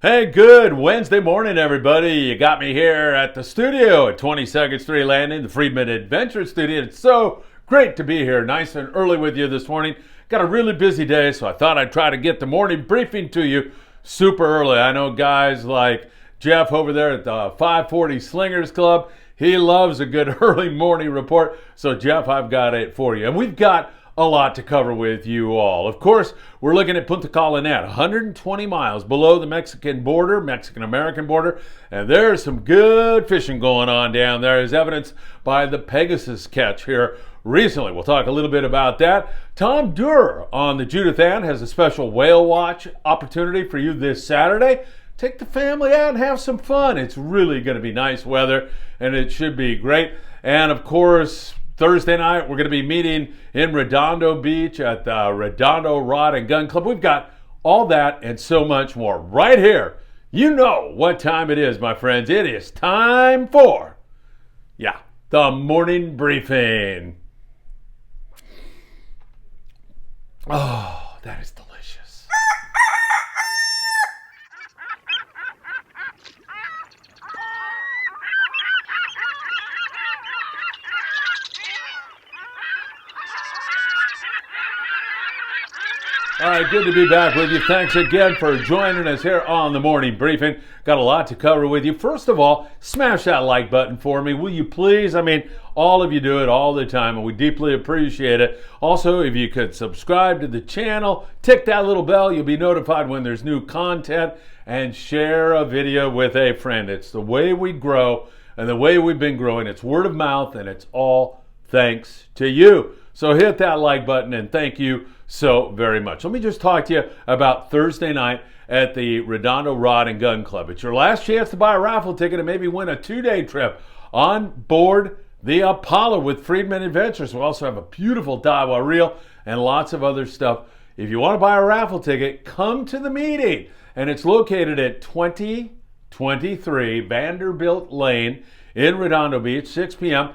Hey, good Wednesday morning, everybody. You got me here at the studio at 22nd Street Landing, the Friedman Adventures studio. It's so great to be here, nice and early with you this morning. Got a really busy day, so I thought I'd try to get the morning briefing to you super early. I know guys like Jeff over there at the 540 Slingers Club. He loves a good early morning report. So, Jeff, I've got it for you. And we've got a lot to cover with you all. Of course, we're looking at Punta Colonet, 120 miles below the Mexican border, Mexican-American border, and there's some good fishing going on down there, as evidenced by the Pegasus catch here recently. We'll talk a little bit about that. Tom Durer on the Judith Ann has a special whale watch opportunity for you this Saturday. Take the family out and have some fun. It's really going to be nice weather, and it should be great. And of course, Thursday night, we're going to be meeting in Redondo Beach at the Redondo Rod and Gun Club. We've got all that and so much more right here. You know what time it is, my friends. It is time for, the morning briefing. Oh, that is delicious. All right, good to be back with you. Thanks again for joining us here on the morning briefing. Got a lot to cover with you. First of all, smash that like button for me, will you please? I mean, all of you do it all the time, and we deeply appreciate it. Also, if you could subscribe to the channel, tick that little bell, you'll be notified when there's new content, and share a video with a friend. It's the way we grow and the way we've been growing. It's word of mouth, and it's all thanks to you. So hit that like button, and thank you so very much. Let me just talk to you about Thursday night at the Redondo Rod and Gun Club. It's your last chance to buy a raffle ticket and maybe win a 2-day trip on board the Apollo with Friedman Adventures. We also have a beautiful Daiwa reel and lots of other stuff. If you want to buy a raffle ticket, come to the meeting. And it's located at 2023 Vanderbilt Lane in Redondo Beach, 6 p.m.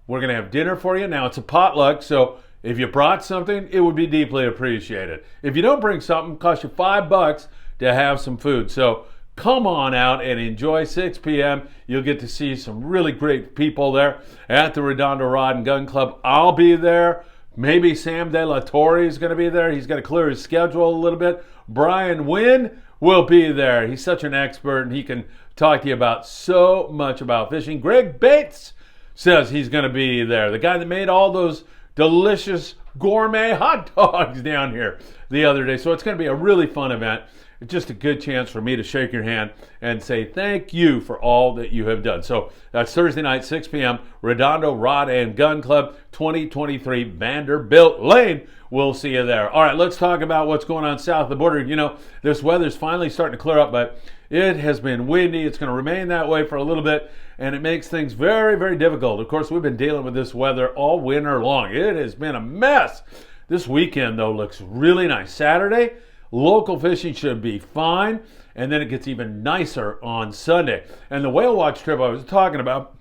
We're going to have dinner for you. Now, it's a potluck, so if you brought something, it would be deeply appreciated. If you don't bring something, it costs you $5 to have some food. So come on out and enjoy 6 p.m. You'll get to see some really great people there at the Redondo Rod and Gun Club. I'll be there. Maybe Sam De La Torre is going to be there. He's got to clear his schedule a little bit. Brian Wynn will be there. He's such an expert, and he can talk to you about so much about fishing. Greg Bates says he's going to be there. The guy that made all those delicious gourmet hot dogs down here the other day. So it's going to be a really fun event. It's just a good chance for me to shake your hand and say thank you for all that you have done. So that's Thursday night, 6 p.m., Redondo Rod and Gun Club, 2023 Vanderbilt Lane. We'll see you there. All right, let's talk about what's going on south of the border. You know, this weather's finally starting to clear up, but it has been windy. It's going to remain that way for a little bit, and it makes things very, very difficult. Of course, we've been dealing with this weather all winter long. It has been a mess. This weekend, though, looks really nice. Saturday, local fishing should be fine, and then it gets even nicer on Sunday. And the whale watch trip I was talking about,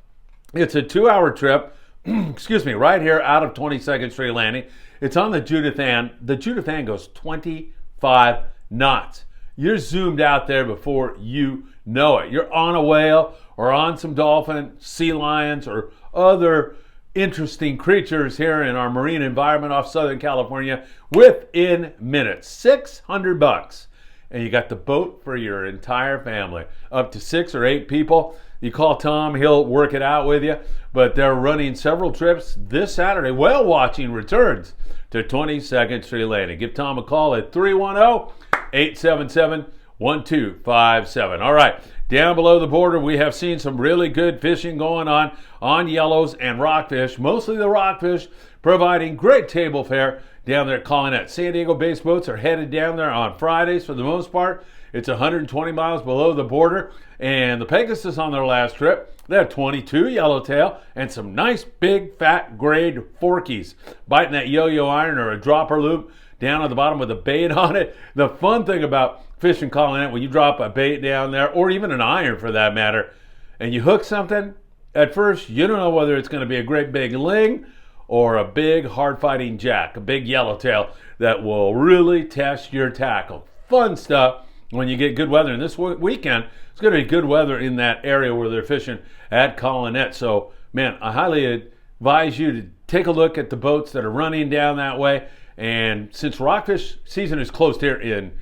it's a 2-hour trip, right here out of 22nd Street Landing. It's on the Judith Ann. The Judith Ann goes 25 knots. You're zoomed out there before you know it. You're on a whale or on some dolphin, sea lions, or other interesting creatures here in our marine environment off Southern California within minutes. $600. And you got the boat for your entire family. Up to 6 or 8 people. You call Tom, he'll work it out with you. But they're running several trips this Saturday. Whale watching returns to 22nd Street Landing. Give Tom a call at 310-877-1257. All right, down below the border, we have seen some really good fishing going on yellows and rockfish. Mostly the rockfish providing great table fare down there at Colonet. San Diego-based boats are headed down there on Fridays for the most part. It's 120 miles below the border. And the Pegasus on their last trip, they had 22 yellowtail and some nice big fat grade forkies biting that yo-yo iron or a dropper loop down at the bottom with a bait on it. The fun thing about fishing Colonet, when you drop a bait down there, or even an iron for that matter, and you hook something, at first you don't know whether it's going to be a great big ling or a big hard-fighting jack, a big yellowtail that will really test your tackle. Fun stuff. when you get good weather. And this weekend, it's going to be good weather in that area where they're fishing at Collinette. So, man, I highly advise you to take a look at the boats that are running down that way. And since rockfish season is closed here in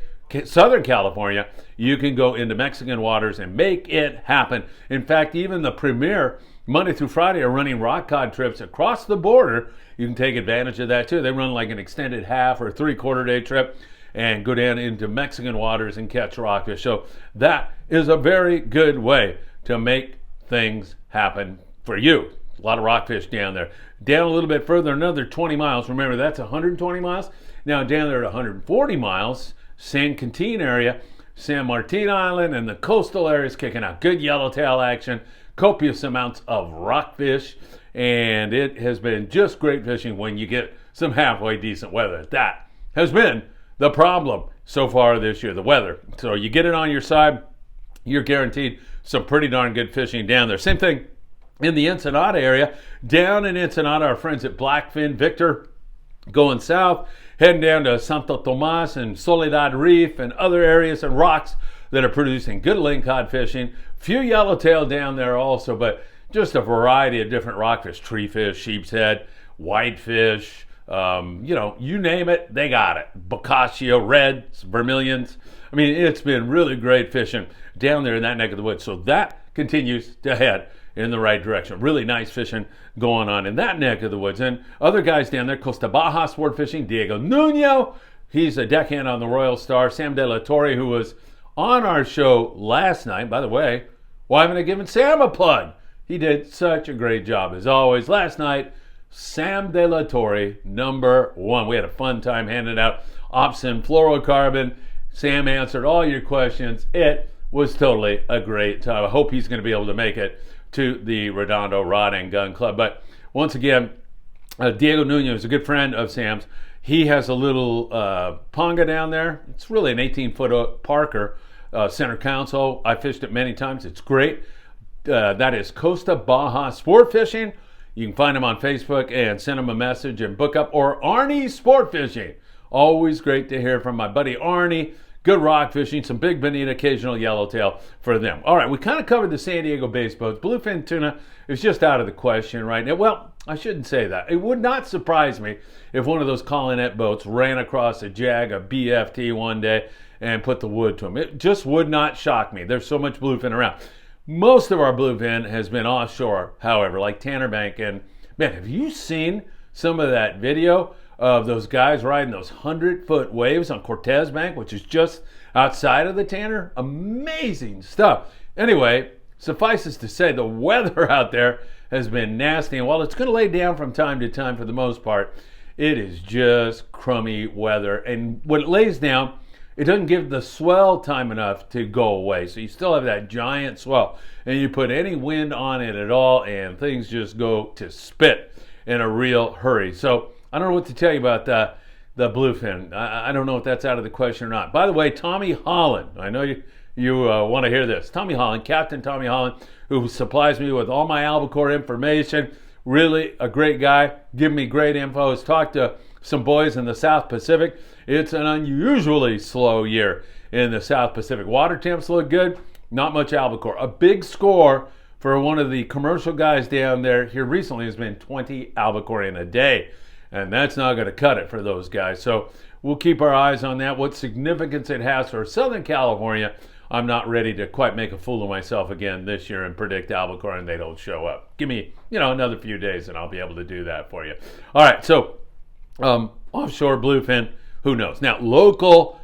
Southern California, you can go into Mexican waters and make it happen. In fact, even the Premier Monday through Friday are running rock cod trips across the border. You can take advantage of that too. They run like an extended half or 3/4 day trip and go down into Mexican waters and catch rockfish. So that is a very good way to make things happen for you. A lot of rockfish down there. Down a little bit further, another 20 miles. Remember, that's 120 miles. Now down there at 140 miles, San Quintin area, San Martin Island, and the coastal areas kicking out. Good yellowtail action, copious amounts of rockfish, and it has been just great fishing when you get some halfway decent weather. That has been the problem so far this year, the weather. So you get it on your side, you're guaranteed some pretty darn good fishing down there. Same thing in the Ensenada area. Down in Ensenada, our friends at Blackfin Victor going south, heading down to Santo Tomas and Soledad Reef and other areas and rocks that are producing good lingcod fishing. Few yellowtail down there also, but just a variety of different rockfish, treefish, sheep's head, whitefish, you name it, they got it. Boccaccio, reds, vermilions. I mean, it's been really great fishing down there in that neck of the woods. So that continues to head in the right direction. Really nice fishing going on in that neck of the woods. And other guys down there, Costa Baja sport fishing, Diego Nuno, he's a deckhand on the Royal Star. Sam De La Torre, who was on our show last night. By the way, why haven't I given Sam a plug? He did such a great job as always. Last night, Sam De La Torre, #1. We had a fun time handing out Opsin fluorocarbon. Sam answered all your questions. It was totally a great time. I hope he's going to be able to make it to the Redondo Rod and Gun Club. But once again, Diego Nuno is a good friend of Sam's. He has a little ponga down there. It's really an 18-foot Parker center console. I fished it many times. It's great. That is Costa Baja Sport Fishing. You can find him on Facebook and send him a message and book up. Or Arnie Sport Fishing. Always great to hear from my buddy Arnie. Good rock fishing, some big bonita, occasional yellowtail for them. All right, we kind of covered the San Diego-based boats. Bluefin tuna is just out of the question right now. Well, I shouldn't say that. It would not surprise me if one of those Collinette boats ran across a jag, a BFT one day and put the wood to them. It just would not shock me. There's so much bluefin around. Most of our bluefin has been offshore, however, like Tanner Bank. And man, have you seen some of that video of those guys riding those 100-foot waves on Cortez Bank, which is just outside of the Tanner? Amazing stuff. Anyway, suffices to say the weather out there has been nasty. And while it's going to lay down from time to time for the most part, it is just crummy weather. And when it lays down, it doesn't give the swell time enough to go away. So you still have that giant swell. And you put any wind on it at all, and things just go to spit in a real hurry. So I don't know what to tell you about the bluefin. I don't know if that's out of the question or not. By the way, Tommy Holland, I know you want to hear this. Tommy Holland, Captain Tommy Holland, who supplies me with all my albacore information. Really a great guy, giving me great info. Has talked to some boys in the South Pacific. It's an unusually slow year in the South Pacific. Water temps look good, not much albacore. A big score for one of the commercial guys down there here recently has been 20 albacore in a day. And that's not going to cut it for those guys. So we'll keep our eyes on that. What significance it has for Southern California, I'm not ready to quite make a fool of myself again this year and predict albacore and they don't show up. Give me, another few days and I'll be able to do that for you. All right, so offshore bluefin, who knows? Now, local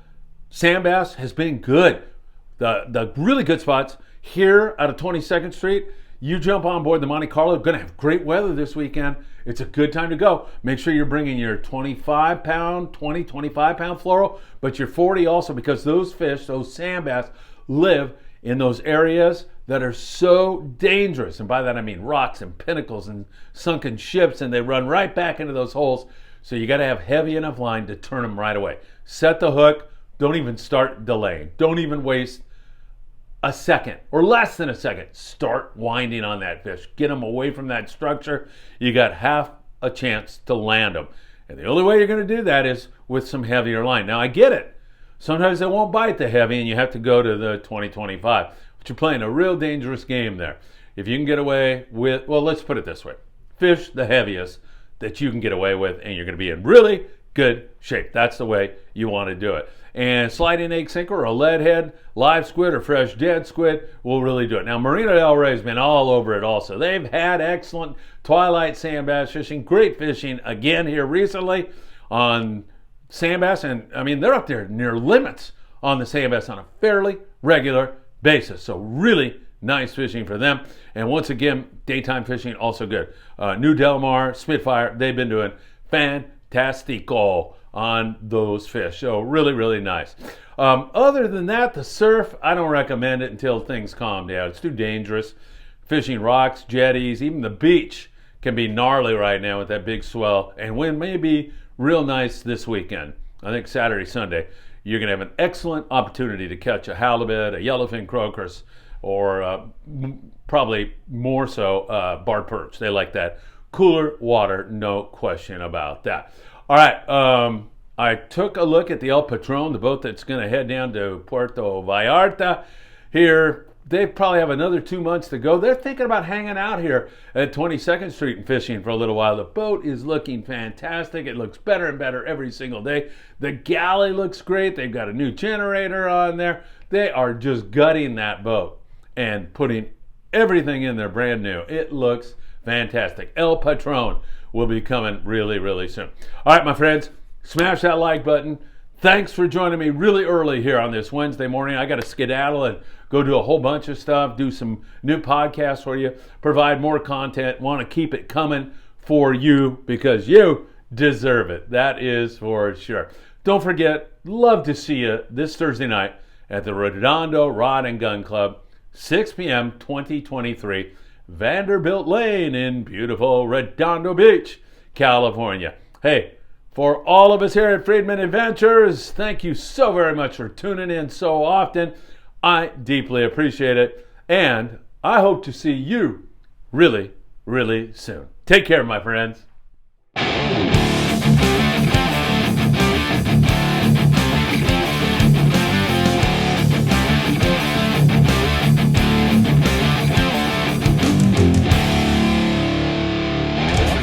sand bass has been good. The really good spots here out of 22nd Street, you jump on board the Monte Carlo. Going to have great weather this weekend. It's a good time to go. Make sure you're bringing your 25-pound fluoro, but your 40 also, because those fish, those sand bass, live in those areas that are so dangerous. And by that I mean rocks and pinnacles and sunken ships, and they run right back into those holes. So you got to have heavy enough line to turn them right away. Set the hook. Don't even start delaying. Don't even waste a second or less than a second. Start winding on that fish. Get them away from that structure. You got half a chance to land them. And the only way you're going to do that is with some heavier line. Now, I get it. Sometimes they won't bite the heavy, and you have to go to the 20-25. But you're playing a real dangerous game there. If you can get away with, well, let's put it this way. Fish the heaviest that you can get away with, and you're going to be in really good shape. That's the way you want to do it. And sliding egg sinker or a lead head, live squid or fresh dead squid will really do it. Now, Marina Del Rey's been all over it also. They've had excellent twilight sand bass fishing, great fishing again here recently on sand bass. And I mean, they're up there near limits on the sand bass on a fairly regular basis. So really nice fishing for them. And once again, daytime fishing also good. New Del Mar, Spitfire, they've been doing fantastico on those fish. So really, really nice. Other than that, the surf, I don't recommend it until things calm down. It's too dangerous. Fishing rocks, jetties, even the beach can be gnarly right now with that big swell. And wind may be real nice this weekend. I think Saturday, Sunday, you're going to have an excellent opportunity to catch a halibut, a yellowfin crocus, or probably more so bar perch. They like that cooler water, no question about that. All right, I took a look at the El Patron, the boat that's going to head down to Puerto Vallarta here. They probably have another 2 months to go. They're thinking about hanging out here at 22nd Street and fishing for a little while. The boat is looking fantastic. It looks better and better every single day. The galley looks great. They've got a new generator on there. They are just gutting that boat and putting everything in there brand new. It looks fantastic. El Patron will be coming really, really soon. All right, my friends, smash that like button. Thanks for joining me really early here on this Wednesday morning. I got to skedaddle and go do a whole bunch of stuff, do some new podcasts for you, provide more content, want to keep it coming for you because you deserve it. That is for sure. Don't forget, love to see you this Thursday night at the Redondo Rod and Gun Club, 6 p.m. 2023, Vanderbilt Lane in beautiful Redondo Beach, California. Hey, for all of us here at Friedman Adventures, thank you so very much for tuning in so often. I deeply appreciate it, and I hope to see you really, really soon. Take care, my friends.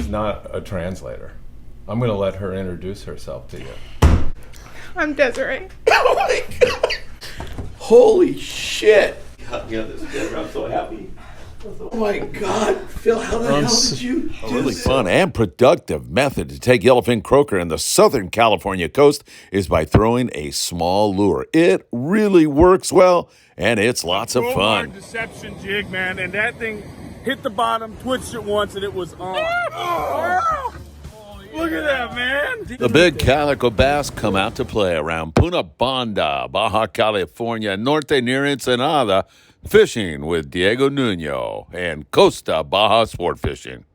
Not a translator. I'm going to let her introduce herself to you. I'm Desiree. Oh my God. Holy shit. Yeah, this is good. I'm so happy. Oh my God. Phil, how the hell did you do A really this? fun and productive method to take yellowfin croaker in the Southern California coast is by throwing a small lure. It really works well, and it's lots of fun. Deception jig, man, and that thing hit the bottom, twitched it once, and it was on. Look at that, man. The big calico bass come out to play around Punta Banda, Baja California, Norte near Ensenada, fishing with Diego Nuno and Costa Baja Sport Fishing.